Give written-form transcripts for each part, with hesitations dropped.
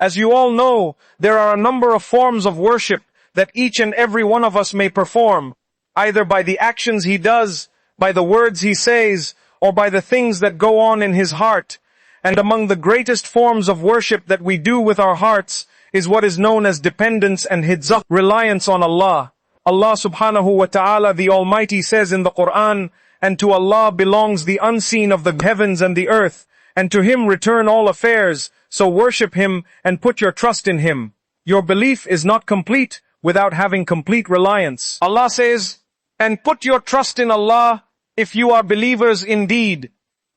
As you all know, there are a number of forms of worship that each and every one of us may perform, either by the actions he does, by the words he says, or by the things that go on in his heart. And among the greatest forms of worship that we do with our hearts is what is known as dependence and hidzaq, reliance on Allah. Allah Subhanahu wa Ta'ala, the Almighty, says in the Quran, "And to Allah belongs the unseen of the heavens and the earth, and to Him return all affairs, so worship Him and put your trust in Him." Your belief is not complete without having complete reliance. Allah says, "And put your trust in Allah if you are believers indeed,"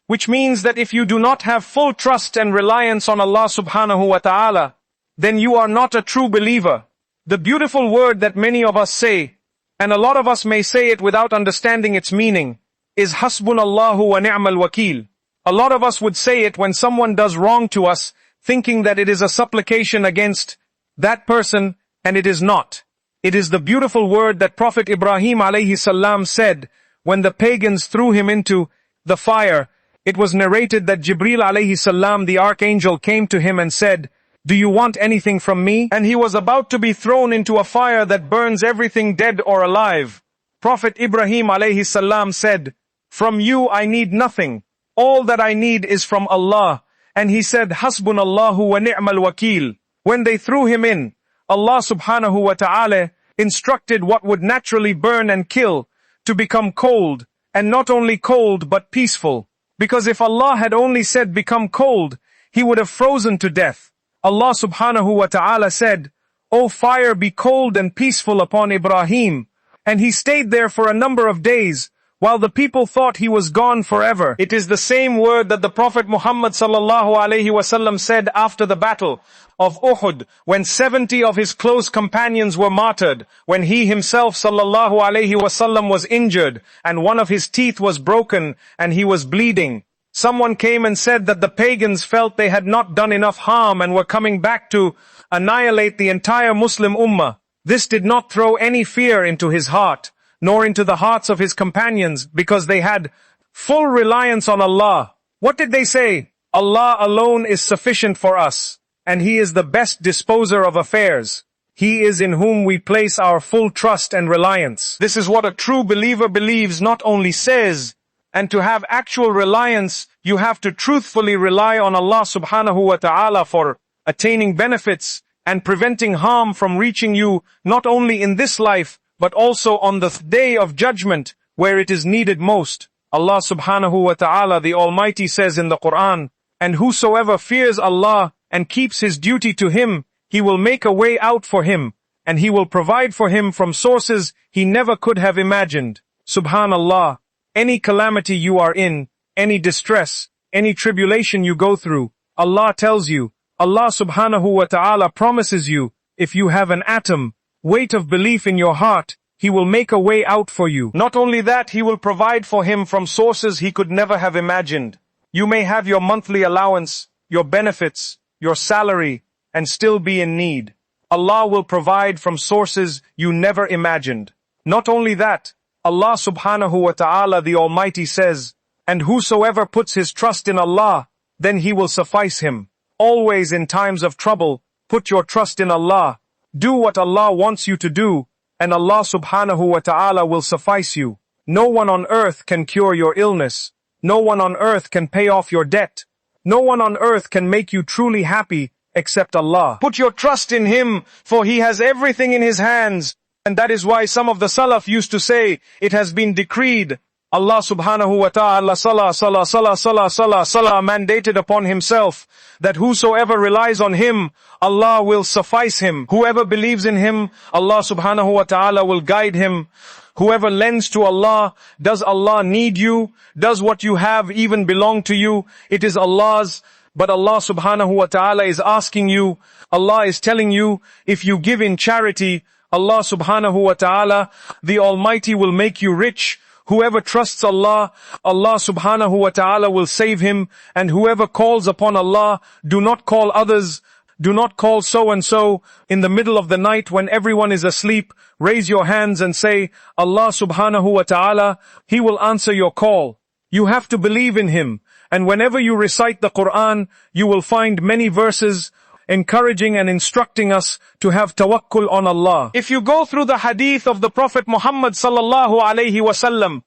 which means that if you do not have full trust and reliance on Allah Subhanahu wa Ta'ala, then you are not a true believer. The beautiful word that many of us say, and a lot of us may say it without understanding its meaning, is Hasbunallahu wa ni'mal wakil. A lot of us would say it when someone does wrong to us, thinking that it is a supplication against that person, and it is not. It is the beautiful word that Prophet Ibrahim alayhi salam said when the pagans threw him into the fire. It was narrated that Jibril alayhi salam, the archangel, came to him and said, "Do you want anything from me?" And he was about to be thrown into a fire that burns everything dead or alive. Prophet Ibrahim alayhi salam said, "From you I need nothing. All that I need is from Allah." And he said, "Hasbunallahu wa ni'mal wakil." When they threw him in, Allah Subhanahu wa Ta'ala instructed what would naturally burn and kill to become cold, and not only cold but peaceful. Because if Allah had only said become cold, He would have frozen to death. Allah Subhanahu wa Ta'ala said, "O fire, be cold and peaceful upon Ibrahim." And he stayed there for a number of days, while the people thought he was gone forever. It is the same word that the Prophet Muhammad sallallahu alaihi wasallam said after the battle of Uhud, when 70 of his close companions were martyred, when he himself sallallahu alaihi wasallam was injured, and one of his teeth was broken, and he was bleeding. Someone came and said that the pagans felt they had not done enough harm and were coming back to annihilate the entire Muslim ummah. This did not throw any fear into his heart, nor into the hearts of his companions, because they had full reliance on Allah. What did they say? Allah alone is sufficient for us, and He is the best disposer of affairs. He is in whom we place our full trust and reliance. This is what a true believer believes, not only says. And to have actual reliance, you have to truthfully rely on Allah Subhanahu wa Ta'ala for attaining benefits and preventing harm from reaching you, not only in this life, but also on the day of judgment, where it is needed most. Allah Subhanahu wa Ta'ala, the Almighty, says in the Quran, "And whosoever fears Allah and keeps his duty to Him, He will make a way out for him, and He will provide for him from sources he never could have imagined." Subhanallah. Any calamity you are in, any distress, any tribulation you go through, Allah tells you, Allah Subhanahu wa Ta'ala promises you, if you have an atom weight of belief in your heart, He will make a way out for you. Not only that, He will provide for him from sources he could never have imagined. You may have your monthly allowance, your benefits, your salary, and still be in need. Allah will provide from sources you never imagined. Not only that, Allah Subhanahu wa Ta'ala, the Almighty, says, "And whosoever puts his trust in Allah, then He will suffice him." Always in times of trouble, put your trust in Allah. Do what Allah wants you to do, and Allah Subhanahu wa Ta'ala will suffice you. No one on earth can cure your illness. No one on earth can pay off your debt. No one on earth can make you truly happy except Allah. Put your trust in Him, for He has everything in His hands. And that is why some of the Salaf used to say, it has been decreed. Allah Subhanahu wa Ta'ala mandated upon Himself that whosoever relies on Him, Allah will suffice him. Whoever believes in Him, Allah Subhanahu wa Ta'ala will guide him. Whoever lends to Allah, does Allah need you? Does what you have even belong to you? It is Allah's. But Allah Subhanahu wa Ta'ala is asking you, Allah is telling you, if you give in charity, Allah Subhanahu wa Ta'ala, the Almighty, will make you rich. Whoever trusts Allah, Allah Subhanahu wa Ta'ala will save him. And whoever calls upon Allah, do not call others. Do not call so and so in the middle of the night when everyone is asleep. Raise your hands and say, Allah Subhanahu wa Ta'ala, He will answer your call. You have to believe in Him. And whenever you recite the Quran, you will find many verses encouraging and instructing us to have tawakkul on Allah. If you go through the hadith of the Prophet Muhammad sallallahu alaihi wasallam,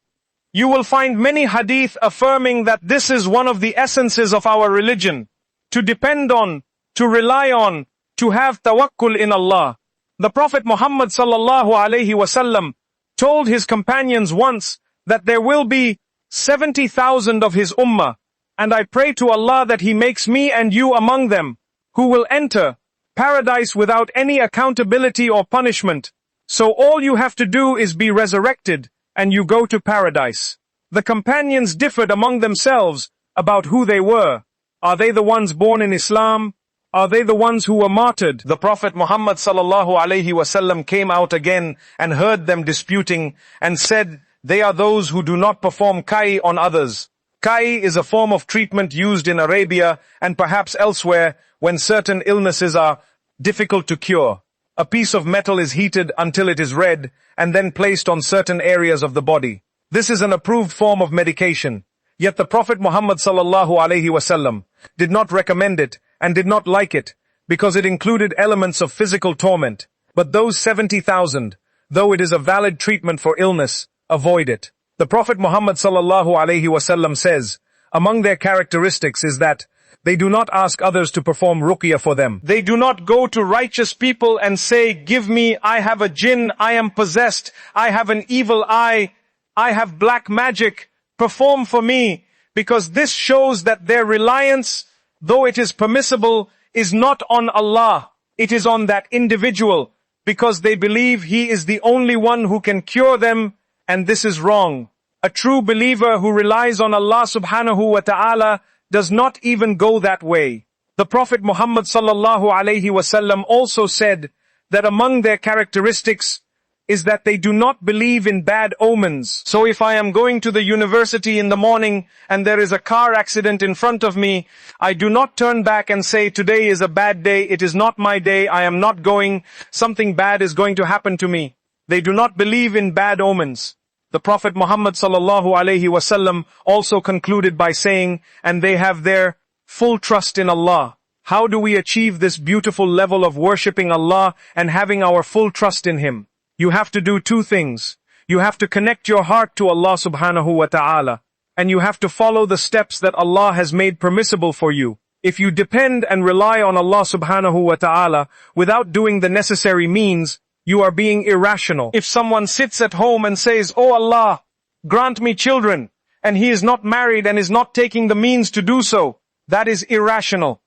you will find many hadith affirming that this is one of the essences of our religion. To depend on, to rely on, to have tawakkul in Allah. The Prophet Muhammad sallallahu alaihi wasallam told his companions once that there will be 70,000 of his ummah, and I pray to Allah that He makes me and you among them, who will enter paradise without any accountability or punishment. So all you have to do is be resurrected, and you go to paradise. The companions differed among themselves about who they were. Are they the ones born in Islam? Are they the ones who were martyred? The Prophet Muhammad sallallahu alaihi wasallam came out again and heard them disputing and said, they are those who do not perform kai on others. Kai is a form of treatment used in Arabia and perhaps elsewhere when certain illnesses are difficult to cure. A piece of metal is heated until it is red and then placed on certain areas of the body. This is an approved form of medication. Yet the Prophet Muhammad sallallahu alaihi wasallam did not recommend it and did not like it because it included elements of physical torment. But those 70,000, though it is a valid treatment for illness, avoid it. The Prophet Muhammad sallallahu alaihi wasallam says, among their characteristics is that they do not ask others to perform ruqyah for them. They do not go to righteous people and say, give me, I have a jinn, I am possessed, I have an evil eye, I have black magic, perform for me, because this shows that their reliance, though it is permissible, is not on Allah. It is on that individual, because they believe He is the only one who can cure them, and this is wrong. A true believer who relies on Allah Subhanahu wa ta'ala does not even go that way. The Prophet Muhammad sallallahu alaihi wasallam also said that among their characteristics is that they do not believe in bad omens. So if I am going to the university in the morning and there is a car accident in front of me, I do not turn back and say, today is a bad day, it is not my day, I am not going, something bad is going to happen to me. They do not believe in bad omens. The Prophet Muhammad sallallahu alaihi wasallam also concluded by saying, and they have their full trust in Allah. How do we achieve this beautiful level of worshipping Allah and having our full trust in Him? You have to do two things. You have to connect your heart to Allah Subhanahu wa ta'ala, and you have to follow the steps that Allah has made permissible for you. If you depend and rely on Allah Subhanahu wa ta'ala without doing the necessary means, you are being irrational. If someone sits at home and says, "Oh Allah, grant me children," and he is not married and is not taking the means to do so, that is irrational.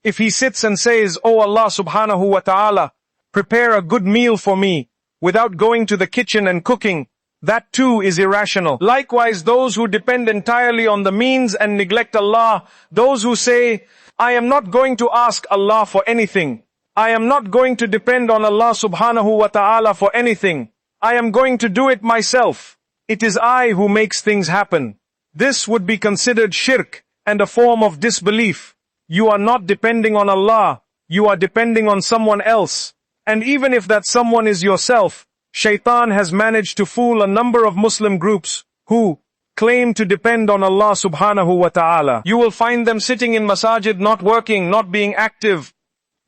If he sits and says, "Oh Allah Subhanahu wa ta'ala, prepare a good meal for me," without going to the kitchen and cooking, that too is irrational. Likewise, those who depend entirely on the means and neglect Allah, those who say, "I am not going to ask Allah for anything. I am not going to depend on Allah Subhanahu wa ta'ala for anything. I am going to do it myself. It is I who makes things happen." This would be considered shirk and a form of disbelief. You are not depending on Allah, you are depending on someone else. And even if that someone is yourself, Shaitan has managed to fool a number of Muslim groups who claim to depend on Allah Subhanahu wa ta'ala. You will find them sitting in masajid, not working, not being active,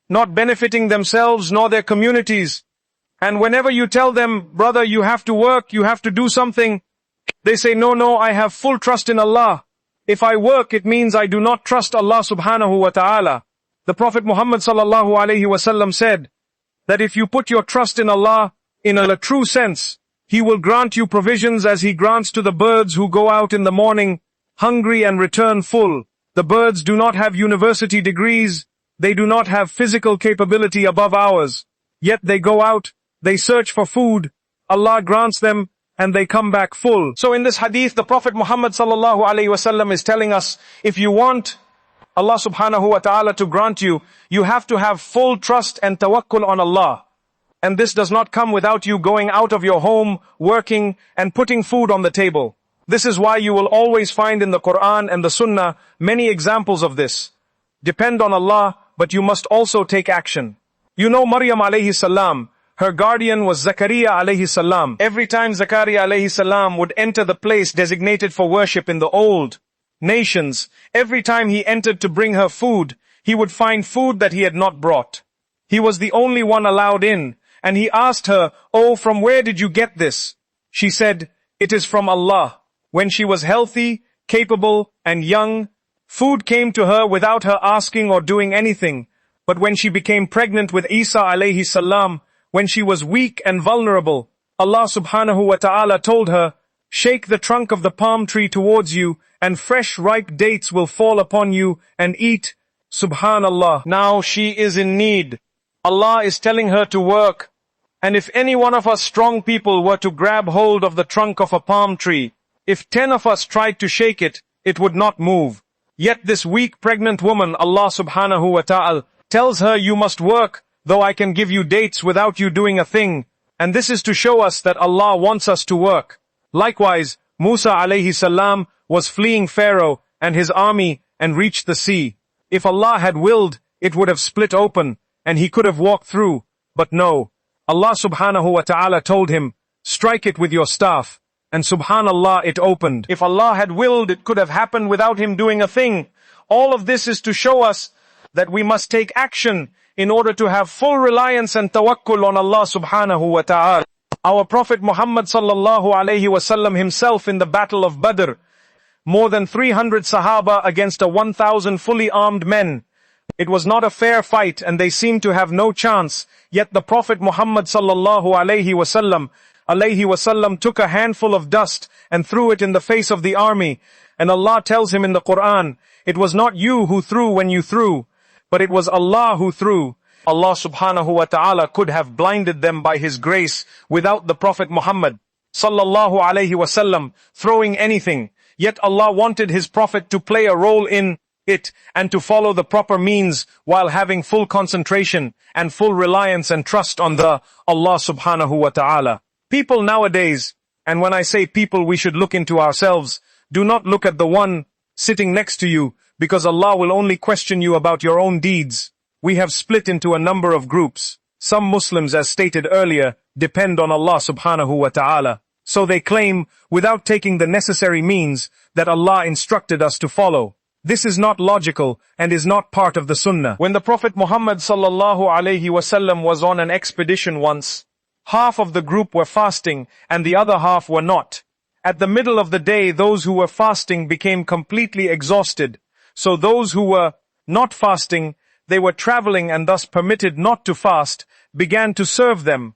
not benefiting themselves nor their communities. And whenever you tell them, "Brother, you have to work, you have to do something," they say, no, I have full trust in Allah. If I work, it means I do not trust Allah Subhanahu wa ta'ala. The Prophet Muhammad sallallahu alaihi wasallam said that if you put your trust in Allah in a true sense, He will grant you provisions as He grants to the birds who go out in the morning hungry and return full. The birds do not have university degrees, they do not have physical capability above ours. Yet they go out, they search for food, Allah grants them, and they come back full. So in this hadith, the Prophet Muhammad sallallahu alaihi wasallam is telling us, if you want Allah Subhanahu wa ta'ala to grant you, you have to have full trust and tawakkul on Allah. And this does not come without you going out of your home, working, and putting food on the table. This is why you will always find in the Quran and the Sunnah many examples of this. Depend on Allah, but you must also take action. You know Maryam alayhi salam, her guardian was Zakaria alayhi salam. Every time Zakaria alayhi salam would enter the place designated for worship in the old nations, every time he entered to bring her food, he would find food that he had not brought. He was the only one allowed in, and he asked her, "Oh, from where did you get this?" She said, "It is from Allah." When she was healthy, capable, and young, food came to her without her asking or doing anything. But when she became pregnant with Isa alayhi salam, when she was weak and vulnerable, Allah Subhanahu wa ta'ala told her, "Shake the trunk of the palm tree towards you, and fresh ripe dates will fall upon you, and eat." Subhanallah. Now she is in need. Allah is telling her to work. And if any one of us strong people were to grab hold of the trunk of a palm tree, if 10 of us tried to shake it, it would not move. Yet this weak pregnant woman, Allah Subhanahu wa ta'ala, tells her, "You must work, though I can give you dates without you doing a thing." And this is to show us that Allah wants us to work. Likewise, Musa alayhi salam was fleeing Pharaoh and his army and reached the sea. If Allah had willed, it would have split open, and he could have walked through. But no, Allah Subhanahu wa ta'ala told him, "Strike it with your staff." And subhanallah, it opened. If Allah had willed, it could have happened without him doing a thing. All of this is to show us that we must take action in order to have full reliance and tawakkul on Allah Subhanahu wa ta'ala. Our Prophet Muhammad sallallahu alayhi wasallam himself in the battle of Badr, more than 300 Sahaba against 1,000 fully armed men. It was not a fair fight and they seemed to have no chance, yet the Prophet Muhammad sallallahu alayhi wasallam took a handful of dust and threw it in the face of the army. And Allah tells him in the Quran, "It was not you who threw when you threw, but it was Allah who threw." Allah Subhanahu wa ta'ala could have blinded them by His grace without the Prophet Muhammad sallallahu alayhi wasallam throwing anything. Yet Allah wanted His Prophet to play a role in it and to follow the proper means while having full concentration and full reliance and trust on the Allah Subhanahu wa ta'ala. People nowadays, and when I say people, we should look into ourselves. Do not look at the one sitting next to you, because Allah will only question you about your own deeds. We have split into a number of groups. Some Muslims, as stated earlier, depend on Allah Subhanahu wa ta'ala. So they claim, without taking the necessary means, that Allah instructed us to follow. This is not logical and is not part of the Sunnah. When the Prophet Muhammad sallallahu alayhi wasallam was on an expedition once, half of the group were fasting and the other half were not. At the middle of the day, those who were fasting became completely exhausted. So those who were not fasting, they were traveling and thus permitted not to fast, began to serve them,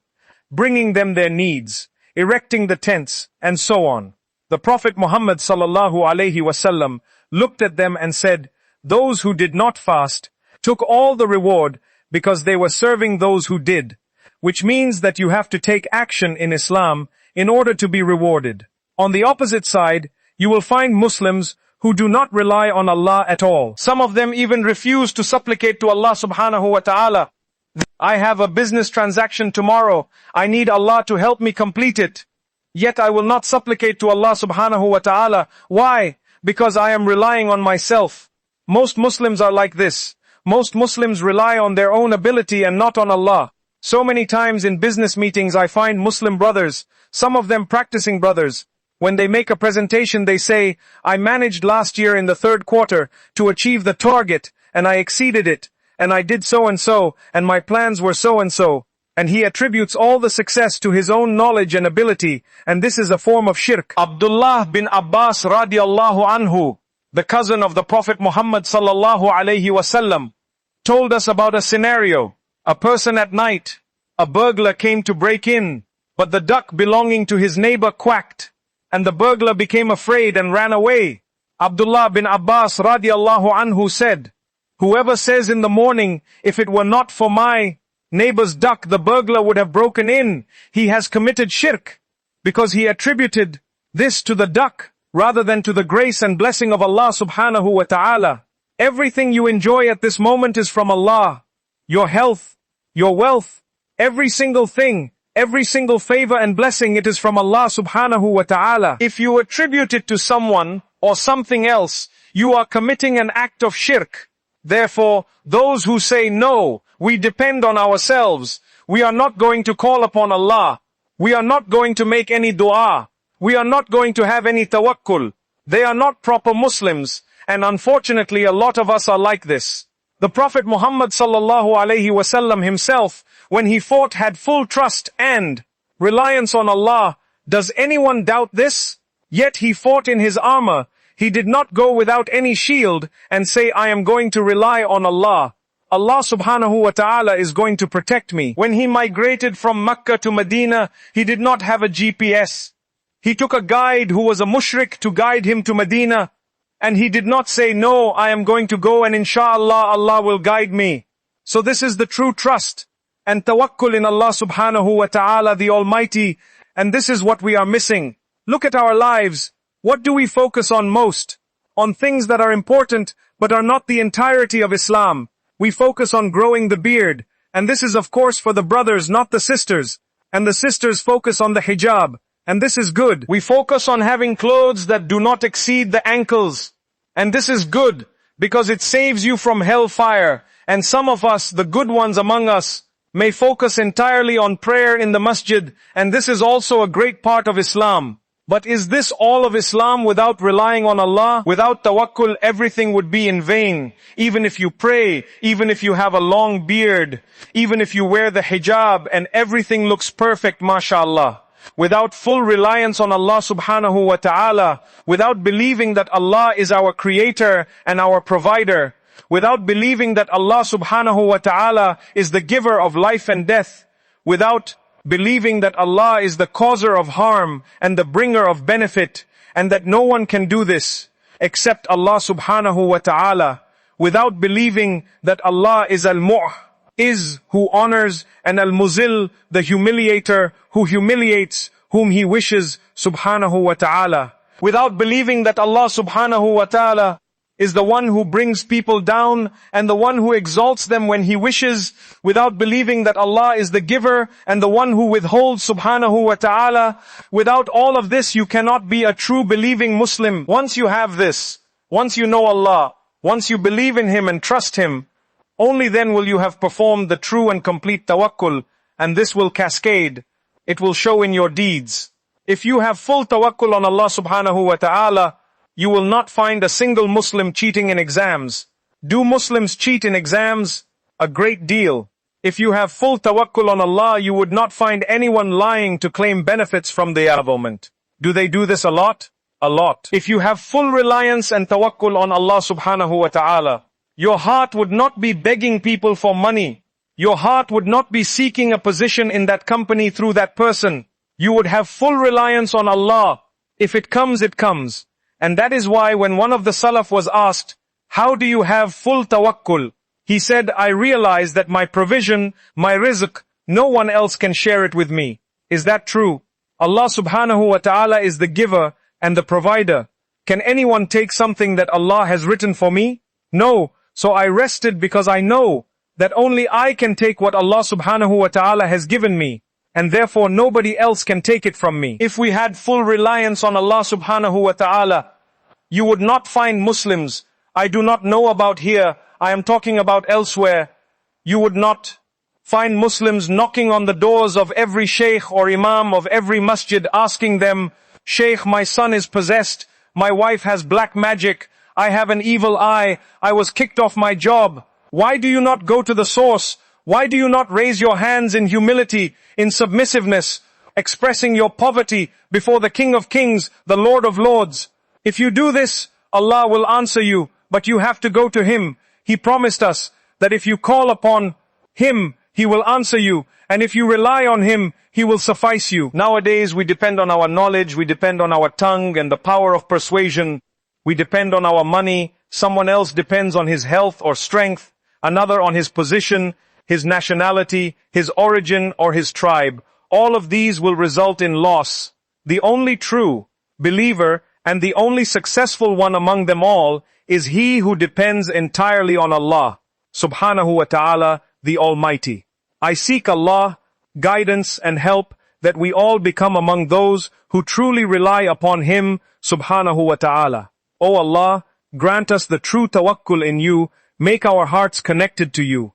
bringing them their needs, erecting the tents, and so on. The Prophet Muhammad sallallahu alayhi wasallam looked at them and said, "Those who did not fast took all the reward because they were serving those who did," which means that you have to take action in Islam in order to be rewarded. On the opposite side, you will find Muslims who do not rely on Allah at all. Some of them even refuse to supplicate to Allah Subhanahu wa ta'ala. "I have a business transaction tomorrow. I need Allah to help me complete it. Yet I will not supplicate to Allah Subhanahu wa ta'ala. Why? Because I am relying on myself." Most Muslims are like this. Most Muslims rely on their own ability and not on Allah. So many times in business meetings I find Muslim brothers, some of them practicing brothers, when they make a presentation they say, "I managed last year in the 3rd quarter to achieve the target, and I exceeded it, and I did so and so, and my plans were so and so." And he attributes all the success to his own knowledge and ability, and this is a form of shirk. Abdullah bin Abbas radiallahu anhu, the cousin of the Prophet Muhammad sallallahu alayhi wasallam, told us about a scenario. A person at night, a burglar came to break in, but the duck belonging to his neighbor quacked, and the burglar became afraid and ran away. Abdullah bin Abbas radiallahu anhu said, "Whoever says in the morning, 'If it were not for my neighbor's duck, the burglar would have broken in,' he has committed shirk, because he attributed this to the duck, rather than to the grace and blessing of Allah Subhanahu wa ta'ala. Everything you enjoy at this moment is from Allah. Your health, your wealth, every single thing, every single favor and blessing, it is from Allah Subhanahu wa ta'ala. If you attribute it to someone or something else, you are committing an act of shirk. Therefore, those who say, 'No, we depend on ourselves, we are not going to call upon Allah, we are not going to make any dua, we are not going to have any tawakkul,' they are not proper Muslims, and unfortunately a lot of us are like this. The Prophet Muhammad sallallahu alaihi wasallam himself, when he fought, had full trust and reliance on Allah. Does anyone doubt this? Yet he fought in his armor. He did not go without any shield and say, I am going to rely on Allah. Allah Subhanahu wa ta'ala is going to protect me. When he migrated from Mecca to Medina, he did not have a GPS. He took a guide who was a mushrik to guide him to Medina. And he did not say, no, I am going to go and inshallah Allah will guide me. So this is the true trust and tawakkul in Allah Subhanahu wa ta'ala, the Almighty. And this is what we are missing. Look at our lives. What do we focus on most? On things that are important, but are not the entirety of Islam. We focus on growing the beard. And this is of course for the brothers, not the sisters. And the sisters focus on the hijab. And this is good. We focus on having clothes that do not exceed the ankles. And this is good, because it saves you from hellfire. And some of us, the good ones among us, may focus entirely on prayer in the masjid. And this is also a great part of Islam. But is this all of Islam without relying on Allah? Without tawakkul, everything would be in vain. Even if you pray, even if you have a long beard, even if you wear the hijab and everything looks perfect, mashallah. Without full reliance on Allah Subhanahu wa ta'ala, without believing that Allah is our creator and our provider, without believing that Allah Subhanahu wa ta'ala is the giver of life and death, without believing that Allah is the causer of harm and the bringer of benefit, and that no one can do this except Allah Subhanahu wa ta'ala, without believing that Allah is Al-Mu'izz, who honors, and Al-Muzil, the humiliator, who humiliates whom He wishes, Subhanahu wa ta'ala, without believing that Allah Subhanahu wa ta'ala is the one who brings people down and the one who exalts them when He wishes, without believing that Allah is the giver and the one who withholds, Subhanahu wa ta'ala. Without all of this, you cannot be a true believing Muslim. Once you have this, once you know Allah, once you believe in Him and trust Him, only then will you have performed the true and complete tawakkul, and this will cascade. It will show in your deeds. If you have full tawakkul on Allah Subhanahu wa ta'ala, you will not find a single Muslim cheating in exams. Do Muslims cheat in exams? A great deal. If you have full tawakkul on Allah, you would not find anyone lying to claim benefits from the government. Do they do this a lot? A lot. If you have full reliance and tawakkul on Allah Subhanahu wa ta'ala, your heart would not be begging people for money. Your heart would not be seeking a position in that company through that person. You would have full reliance on Allah. If it comes, it comes. And that is why when one of the Salaf was asked, how do you have full tawakkul? He said, I realize that my provision, my rizq, no one else can share it with me. Is that true? Allah Subhanahu wa ta'ala is the giver and the provider. Can anyone take something that Allah has written for me? No. So I rested because I know that only I can take what Allah Subhanahu wa ta'ala has given me. And therefore nobody else can take it from me. If we had full reliance on Allah Subhanahu wa ta'ala, you would not find Muslims. I do not know about here. I am talking about elsewhere. You would not find Muslims knocking on the doors of every sheikh or imam of every masjid asking them, Sheikh, my son is possessed. My wife has black magic. I have an evil eye. I was kicked off my job. Why do you not go to the source? Why do you not raise your hands in humility, in submissiveness, expressing your poverty before the King of Kings, the Lord of Lords? If you do this, Allah will answer you, but you have to go to Him. He promised us that if you call upon Him, He will answer you, and if you rely on Him, He will suffice you. Nowadays, we depend on our knowledge, we depend on our tongue and the power of persuasion. We depend on our money. Someone else depends on his health or strength, another on his position, his nationality, his origin, or his tribe. All of these will result in loss. The only true believer and the only successful one among them all is he who depends entirely on Allah, Subhanahu wa ta'ala, the Almighty. I seek Allah, guidance and help that we all become among those who truly rely upon Him, Subhanahu wa ta'ala. O Allah, grant us the true tawakkul in You, make our hearts connected to You.